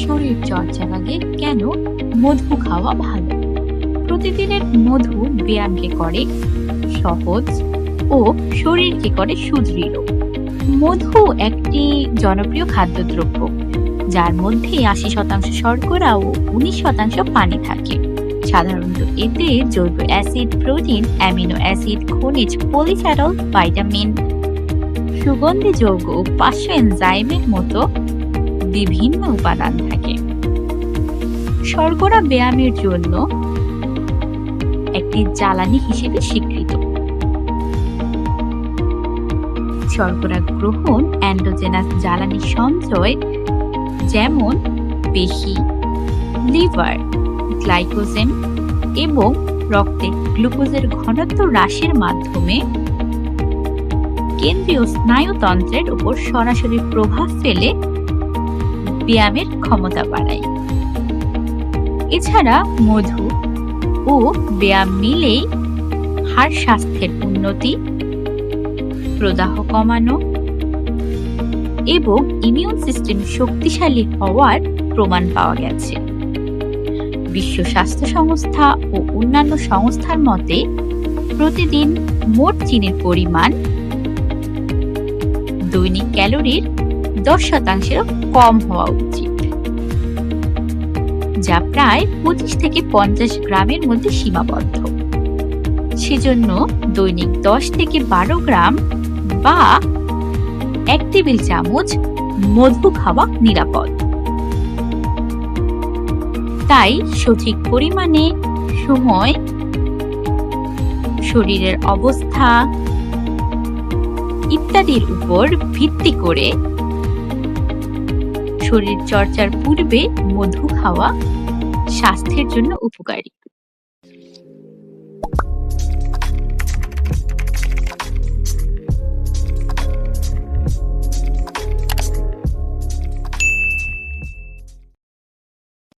শরীর চর্চার আগে কেন মধু খাওয়া ভালো? প্রতিদিনের মধু ব্যায়ামকে করে সহজ ও শরীরকে করে সুদৃঢ়। মধু একটি জনপ্রিয় খাদ্যদ্রব্য, যার মধ্যে ৮০% শর্করা ও ১৯% পানি থাকে। সাধারণত এতে জৈব অ্যাসিড, প্রোটিন, অ্যামিনো অ্যাসিড, খনিজ, পলিফেনল, ভিটামিন, সুগন্ধি যৌগ ও পার্শ্ব এনজাইমের মতো বিভিন্ন উপাদান থাকে। শর্করা ব্যায়ামের জন্য একটি জ্বালানি হিসেবে স্বীকৃত। শর্করা গ্রহণ এন্ডোজেনাস জ্বালানি সঞ্চয়, যেমন পেশি, লিভার, গ্লাইকোজেন এবং রক্তে গ্লুকোজের ঘনত্ব হ্রাসের মাধ্যমে কেন্দ্রীয় স্নায়ুতন্ত্রের উপর সরাসরি প্রভাব ফেলে ব্যায়ামের ক্ষমতা বাড়ায়। এছাড়া মধু ও ব্যায়াম মিলেই হাড় স্বাস্থ্যের উন্নতি, প্রদাহ কমানো এবং ইমিউন সিস্টেম শক্তিশালী হওয়ার প্রমাণ পাওয়া গেছে। বিশ্ব স্বাস্থ্য সংস্থা ও অন্যান্য সংস্থার মতে প্রতিদিন মোট চিনির পরিমাণ দৈনিক ক্যালোরির 10%-এরও কম হওয়া উচিত, যা প্রায় 25 থেকে 50 গ্রামের মধ্যে সীমাবদ্ধ। সেজন্য দৈনিক 10 থেকে 12 গ্রাম বা 1 টেবিল চামচ মধু খাওয়া নিরাপদ। তাই সঠিক পরিমাণে, সময়, শরীরের অবস্থা ইত্যাদির উপর ভিত্তি করে শরীর চর্চার পূর্বে মধু খাওয়া স্বাস্থ্যের জন্য উপকারী।